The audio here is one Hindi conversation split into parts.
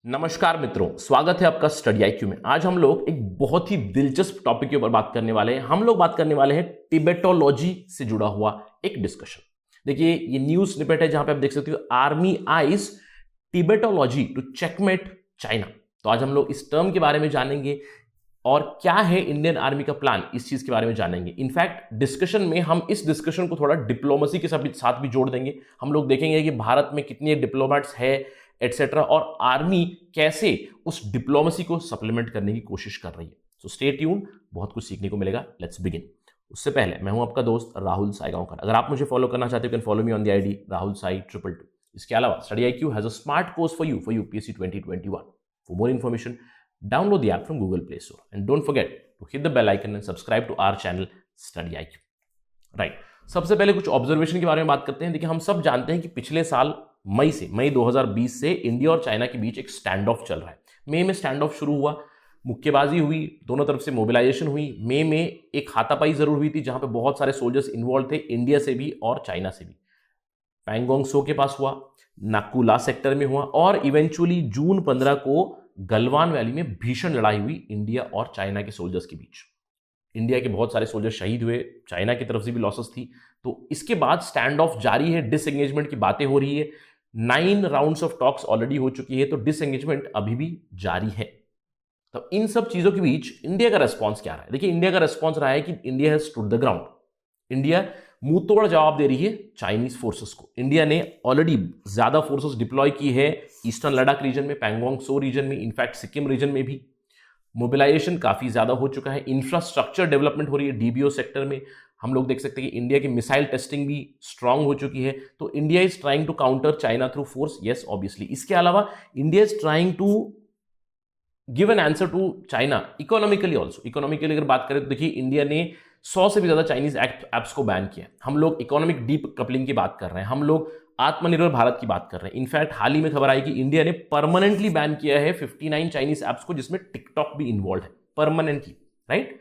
नमस्कार मित्रों, स्वागत है आपका स्टडी आईक्यू में। आज हम लोग एक बहुत ही दिलचस्प टॉपिक के ऊपर बात करने वाले हैं। हम लोग बात करने वाले हैं टिबेटोलॉजी से जुड़ा हुआ एक डिस्कशन। देखिए, ये न्यूज स्निपेट है जहां पे आप देख सकते हो, army eyes Tibetology to checkmate China. तो आज हम लोग इस टर्म के बारे में जानेंगे और क्या है इंडियन आर्मी का प्लान, इस चीज के बारे में जानेंगे। इनफैक्ट डिस्कशन में हम इस डिस्कशन को थोड़ा डिप्लोमेसी के साथ भी जोड़ देंगे। हम लोग देखेंगे कि भारत में कितने डिप्लोमेट्स है एटसेट्रा, और आर्मी कैसे उस डिप्लोमेसी को सप्लीमेंट करने की कोशिश कर रही है। सो स्टे ट्यून, बहुत कुछ सीखने को मिलेगा। Let's begin. उससे पहले मैं हूं आपका दोस्त राहुल साईगांवकर। अगर आप मुझे फॉलो करना चाहते हो, can follow me on the ID Rahul Sai 222। इसके अलावा study IQ has a smart course for UPSC 2021। For more information, download the app from Google Play Store and don't forget to hit the bell icon and subscribe to our channel Study IQ. Right. सबसे पहले कुछ ऑब्जर्वेशन के बारे में बात करते हैं। देखिए, हम सब जानते हैं कि पिछले साल मई 2020 से इंडिया और चाइना के बीच एक स्टैंड ऑफ चल रहा है। मई में स्टैंड ऑफ शुरू हुआ, मुक्केबाजी हुई, दोनों तरफ से मोबिलाइजेशन हुई। मई में एक हाथापाई जरूर हुई थी जहां पे बहुत सारे सोल्जर्स इन्वॉल्व थे, इंडिया से भी और चाइना से भी। पैंगोंग सो के पास हुआ, नाकुला सेक्टर में हुआ, और इवेंचुअली जून 15 को गलवान वैली में भीषण लड़ाई हुई इंडिया और चाइना के सोल्जर्स के बीच। इंडिया के बहुत सारे सोल्जर्स शहीद हुए, चाइना की तरफ से भी लॉसेस थी। तो इसके बाद स्टैंड ऑफ जारी है, डिसएंगेजमेंट की बातें हो रही है। 9 राउंड्स ऑफ टॉक्स ऑलरेडी हो चुकी है, तो डिसएंगेजमेंट अभी भी जारी है। तो इन सब चीजों के बीच इंडिया का रेस्पॉन्स क्या रहा है? देखिए, इंडिया का रेस्पॉन्स रहा है कि India has stood the ground. India मुंह तोड़ जवाब दे रही है चाइनीज फोर्सेस को। इंडिया ने ऑलरेडी ज्यादा फोर्सेस डिप्लॉय की है ईस्टर्न लद्दाख रीजन में, पैंगोंग सो रीजन में, इनफैक्ट सिक्किम रीजन में भी मोबिलाइजेशन काफी ज्यादा हो चुका है। इंफ्रास्ट्रक्चर डेवलपमेंट हो रही है डीबीओ सेक्टर में। हम लोग देख सकते हैं कि इंडिया की मिसाइल टेस्टिंग भी स्ट्रांग हो चुकी है। तो India is trying to counter China through force, yes obviously. इसके अलावा India is trying to give an answer to China economically also. Economically अगर बात करें तो देखिए, इंडिया ने 100 से भी ज्यादा चाइनीज एप्स को बैन किया। हम लोग इकोनॉमिक डीप कपलिंग की बात कर रहे हैं, हम लोग आत्मनिर्भर भारत की बात कर रहे हैं। इनफैक्ट हाल ही में खबर आई कि इंडिया ने परमानेंटली बैन किया है 59 चाइनीज एप्स को, जिसमें टिकटॉक भी इन्वॉल्व है, परमानेंटली। राइट।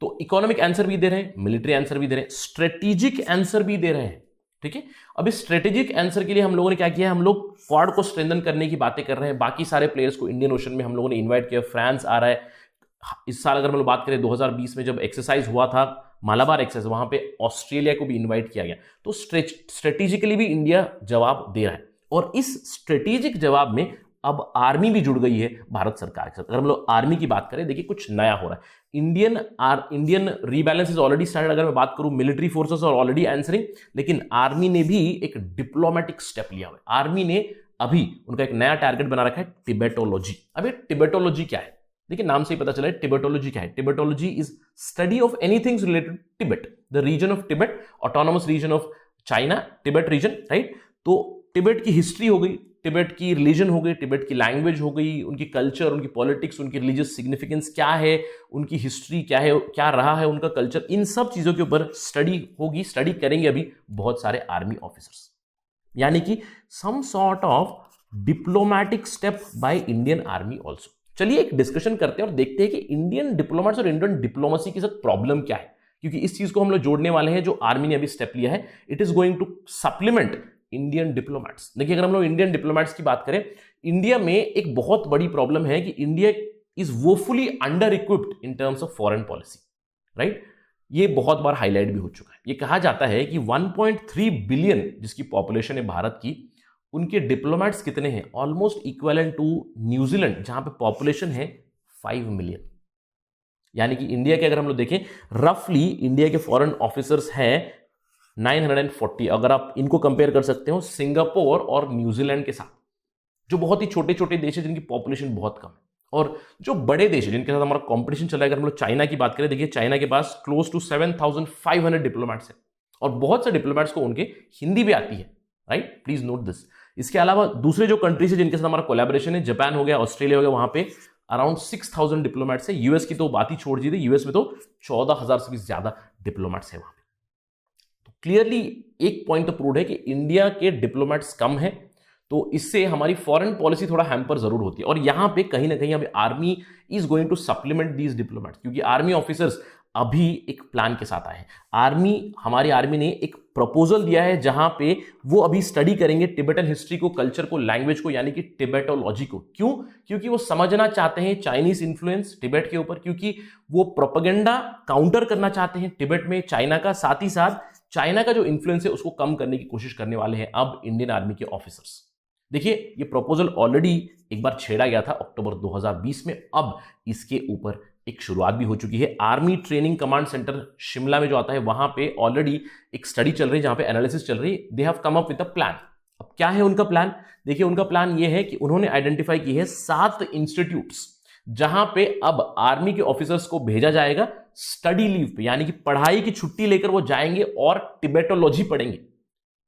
तो इकोनॉमिक आंसर भी दे रहे हैं, मिलिट्री आंसर भी दे रहे हैं, स्ट्रेटेजिक आंसर भी दे रहे हैं। ठीक है। अब इस स्ट्रेटेजिक आंसर के लिए हम लोगों ने क्या किया है, हम लोग क्वाड को स्ट्रेंथन करने की बातें कर रहे हैं। बाकी सारे प्लेयर्स को इंडियन ओशन में हम लोगों ने इन्वाइट किया। फ्रांस आ रहा है इस साल। अगर हम लोग बात करें 2020 में जब एक्सरसाइज हुआ था, मालाबार एक्सरसाइज, वहां पे ऑस्ट्रेलिया को भी इन्वाइट किया गया। तो स्ट्रेटेजिकली भी इंडिया जवाब दे रहा है, और इस स्ट्रेटेजिक जवाब में अब आर्मी भी जुड़ गई है भारत सरकार के साथ। अगर हम लोग आर्मी की बात करें, देखिए कुछ नया हो रहा है। Indian rebalance is already started. अगर मैं बात करूं, मिलिट्री फोर्सेस और ऑलरेडी आंसरिंग, लेकिन आर्मी ने भी एक डिप्लोमेटिक स्टेप लिया हुआ है। आर्मी ने अभी उनका एक नया टारगेट बना रखा है, टिबेटोलॉजी। अब ये टिबेटोलॉजी क्या है? देखिए, नाम से ही पता चला है टिबेटोलॉजी क्या है। Tibetology is study of anything related to Tibet, the region of Tibet, autonomous region of China, Tibet region. Right. तो टिबेट की हिस्ट्री हो गई, टिबेट की रिलीजन हो गई, टिबेट की लैंग्वेज हो गई, उनकी कल्चर, उनकी पॉलिटिक्स, उनकी रिलीजियस सिग्निफिकेंस क्या है, उनकी हिस्ट्री क्या है, क्या रहा है उनका कल्चर, इन सब चीजों के ऊपर स्टडी होगी, स्टडी करेंगे अभी बहुत सारे आर्मी ऑफिसर्स। यानी कि some sort of diplomatic step by Indian army also. चलिए एक डिस्कशन करते हैं और देखते हैं कि इंडियन डिप्लोमेट्स और इंडियन डिप्लोमेसी के साथ प्रॉब्लम क्या है, क्योंकि इस चीज को हम लोग जोड़ने वाले हैं जो आर्मी ने अभी स्टेप लिया है। It is going to supplement Indian diplomats. देखिए, अगर हम लोग इंडियन डिप्लोमेट्स की बात करें, इंडिया में एक बहुत बड़ी प्रॉब्लम है कि India is woefully under equipped in terms of foreign policy. Right. ये बहुत बार हाईलाइट भी हो चुका है। ये कहा जाता है कि 1.3 बिलियन जिसकी पॉपुलेशन है भारत की, उनके डिप्लोमेट्स कितने हैं? ऑलमोस्ट इक्विवेलेंट टू न्यूजीलैंड, जहां पे पॉपुलेशन है 5 मिलियन। यानी कि इंडिया के अगर हम लोग देखें, रफली इंडिया के फॉरेन ऑफिसर्स हैं 940। अगर आप इनको कंपेयर कर सकते हो सिंगापुर और न्यूजीलैंड के साथ, जो बहुत ही छोटे छोटे देश है जिनकी पॉपुलेशन बहुत कम है, और जो बड़े देश है जिनके साथ हमारा कंपटीशन चल रहा है। अगर हम लोग चाइना की बात करें, देखिए चाइना के पास क्लोज टू 7,500 डिप्लोमेट्स है, और बहुत से डिप्लोमेट्स को उनके हिंदी भी आती है। Right, please note this. इसके अलावा दूसरे जो कंट्रीज है जिनके साथ हमारा कोलैबोरेशन है, जापान हो गया, ऑस्ट्रेलिया हो गया, वहां पे अराउंड 6,000 डिप्लोमेट्स है। यूएस की तो बात ही छोड़ दीजिए, यूएस में तो 14,000 से भी ज्यादा डिप्लोमेट्स है वहां पे। तो क्लियरली एक पॉइंट तो प्रूव है कि इंडिया के डिप्लोमेट्स कम है, तो इससे हमारी फॉरेन पॉलिसी थोड़ा हैम्पर जरूर होती है। और यहां पे कहीं ना कहीं अभी army is going to supplement these diplomats, क्योंकि आर्मी ऑफिसर्स अभी एक प्लान के साथ आए हैं। हमारी आर्मी ने एक प्रपोजल दिया है जहां पे वो अभी स्टडी करेंगे टिबेटन हिस्ट्री को, कल्चर को, लैंग्वेज को, यानी कि टिबेटोलॉजी को। क्यों? क्योंकि वो समझना चाहते हैं चाइनीज इन्फ्लुएंस टिबेट के ऊपर, क्योंकि वो प्रोपेगेंडा काउंटर करना चाहते हैं टिबेट में चाइना का, साथ ही साथ चाइना का जो इन्फ्लुएंस है उसको कम करने की कोशिश करने वाले हैं अब इंडियन आर्मी के ऑफिसर्स। देखिए, ये प्रपोजल ऑलरेडी एक बार छेड़ा गया था अक्टूबर 2020 में, अब इसके ऊपर एक शुरुआत भी हो चुकी है। Army training command centre Shimla में जो आता है वहां पे ऑलरेडी एक स्टडी चल रही है जहां पे एनालिसिस चल रही है। They have come up with a plan. अब क्या है उनका प्लान? देखिए, उनका प्लान ये है कि उन्होंने आइडेंटिफाई की है 7 इंस्टीट्यूट्स जहां पे अब आर्मी के ऑफिसर्स को भेजा जाएगा स्टडी लीव पे, यानी कि पढ़ाई की छुट्टी लेकर वो जाएंगे और टिबेटोलॉजी पढ़ेंगे।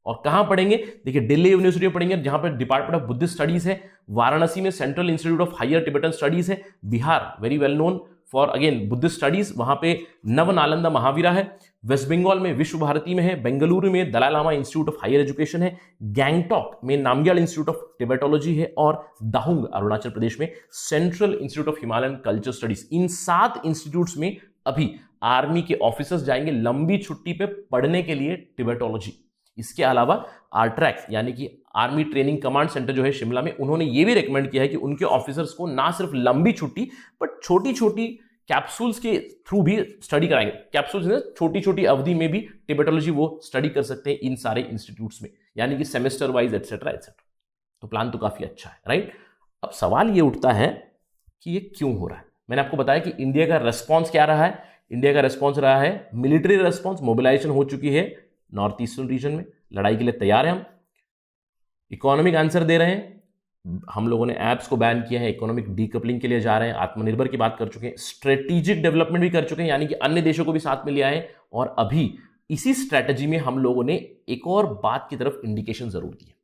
और कहां पढ़ेंगे? देखिए, दिल्ली यूनिवर्सिटी में पढ़ेंगे जहां पर डिपार्टमेंट ऑफ बुद्धिस्ट स्टडीज है, वाराणसी में central institute of higher Tibetan studies है, Bihar very well known for again Buddhist studies, वहां पे नव नालंदा महावीरा है, वेस्ट बंगाल में विश्व भारती में है, बेंगलुरु में Dalai Lama institute of higher education है, गैंगटॉक में नामग्याल इंस्टीट्यूट ऑफ टिबेटोलॉजी है, और दाहुंग अरुणाचल प्रदेश में central institute of Himalayan culture studies. In 7 institutes में अभी आर्मी के ऑफिसर्स जाएंगे लंबी छुट्टी पे पढ़ने के लिए टिबेटोलॉजी। इसके अलावा आरट्रैक यानी कि आर्मी ट्रेनिंग कमांड सेंटर जो है शिमला में, उन्होंने ये भी रेकमेंड किया है कि उनके ऑफिसर्स को ना सिर्फ लंबी छुट्टी बट छोटी छोटी कैप्सूल्स के थ्रू भी स्टडी कराएंगे। कैप्सूल्स छोटी छोटी अवधि में भी टिबेटोलॉजी वो स्टडी कर सकते हैं इन सारे इंस्टीट्यूट्स में, यानी कि सेमेस्टर वाइज एटसेट्रा एटसेट्रा। तो प्लान तो काफी अच्छा है, राइट? अब सवाल ये उठता है कि ये क्यों हो रहा है। मैंने आपको बताया कि इंडिया का रेस्पॉन्स क्या रहा है। इंडिया का रेस्पॉन्स रहा है मिलिट्री रेस्पॉन्स, मोबिलाइजेशन हो चुकी है नॉर्थ ईस्टर्न रीजन में, लड़ाई के लिए तैयार है हम। इकोनॉमिक आंसर दे रहे हैं, हम लोगों ने ऐप्स को बैन किया है, इकोनॉमिक डीकपलिंग के लिए जा रहे हैं, आत्मनिर्भर की बात कर चुके हैं, स्ट्रेटेजिक डेवलपमेंट भी कर चुके हैं, यानी कि अन्य देशों को भी साथ में लिया है। और अभी इसी स्ट्रैटेजी में हम लोगों ने एक और बात की तरफ इंडिकेशन जरूर दी है।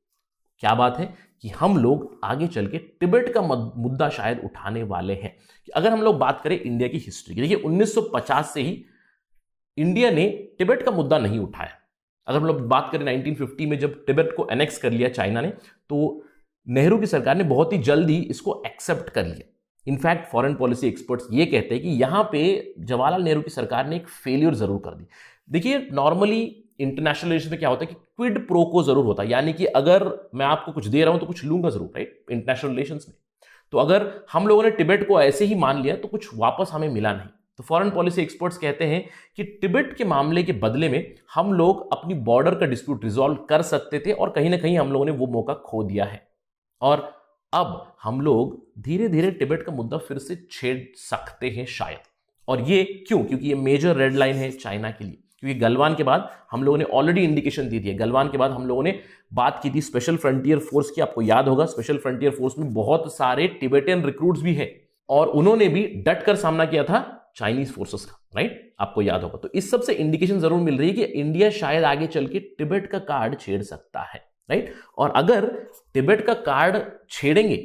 क्या बात है? कि हम लोग आगे चल के टिबेट का मुद्दा शायद उठाने वाले हैं। कि अगर हम लोग बात करें इंडिया की हिस्ट्री की, देखिए 1950 से ही इंडिया ने टिबेट का मुद्दा नहीं उठाया। अगर हम लोग बात करें 1950 में जब टिबेट को एनेक्स कर लिया चाइना ने, तो नेहरू की सरकार ने बहुत ही जल्दी इसको एक्सेप्ट कर लिया। इनफैक्ट फॉरेन पॉलिसी एक्सपर्ट्स ये कहते हैं कि यहां पे जवाहरलाल नेहरू की सरकार ने एक फेलियर जरूर कर दी। देखिए, नॉर्मली इंटरनेशनल रिलेशन में क्या होता है कि क्विड प्रो को जरूर होता है, यानी कि अगर मैं आपको कुछ दे रहा हूं तो कुछ लूंगा जरूर, राइट? इंटरनेशनल रिलेशंस में तो अगर हम लोगों ने टिबेट को ऐसे ही मान लिया तो कुछ वापस हमें मिला नहीं। तो फॉरेन पॉलिसी एक्सपर्ट्स कहते हैं कि टिबेट के मामले के बदले में हम लोग अपनी बॉर्डर का डिस्प्यूट रिजॉल्व कर सकते थे, और कहीं ना कहीं हम लोगों ने वो मौका खो दिया है। और अब हम लोग धीरे धीरे टिबेट का मुद्दा फिर से छेड़ सकते हैं शायद। और ये क्यों? क्योंकि ये मेजर रेड लाइन है चाइना के लिए। क्योंकि गलवान के बाद हम लोगों ने ऑलरेडी इंडिकेशन दी थी। गलवान के बाद हम लोगों ने बात की थी स्पेशल फ्रंटियर फोर्स की, आपको याद होगा स्पेशल फ्रंटियर फोर्स में बहुत सारे टिबेटियन रिक्रूट्स भी हैं, और उन्होंने भी डट कर सामना किया था चाइनीज फोर्सेस का, राइट? आपको याद होगा। तो इस सब से इंडिकेशन जरूर मिल रही है कि इंडिया शायद आगे चल के टिबेट का कार्ड छेड़ सकता है, राइट? और अगर टिबेट का कार्ड छेड़ेंगे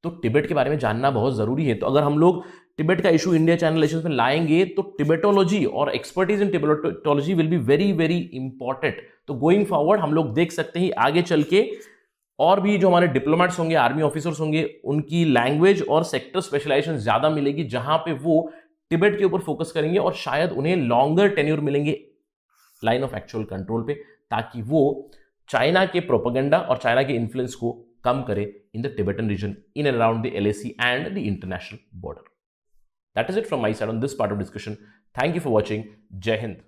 तो टिबेट के बारे में जानना बहुत जरूरी है। तो अगर हम लोग टिबेट का इशू इंडिया चाइना रिलेशंस में लाएंगे तो टिबेटोलॉजी और expertise in Tibetology will be very very important. तो गोइंग फॉरवर्ड हम लोग देख सकते हैं आगे चल के और भी जो हमारे डिप्लोमेट्स होंगे, आर्मी ऑफिसर्स होंगे, उनकी लैंग्वेज और सेक्टर स्पेशलाइजेशन ज्यादा मिलेगी, जहां पे वो टिबेट के ऊपर फोकस करेंगे और शायद उन्हें लॉन्गर टेन्योर मिलेंगे लाइन ऑफ एक्चुअल कंट्रोल पे, ताकि वो चाइना के प्रोपेगेंडा और चाइना के इन्फ्लुएंस को कम करे in the Tibetan region in and around the LAC and the international border. That is it from my side on this part of discussion. Thank you for watching. Jai Hind.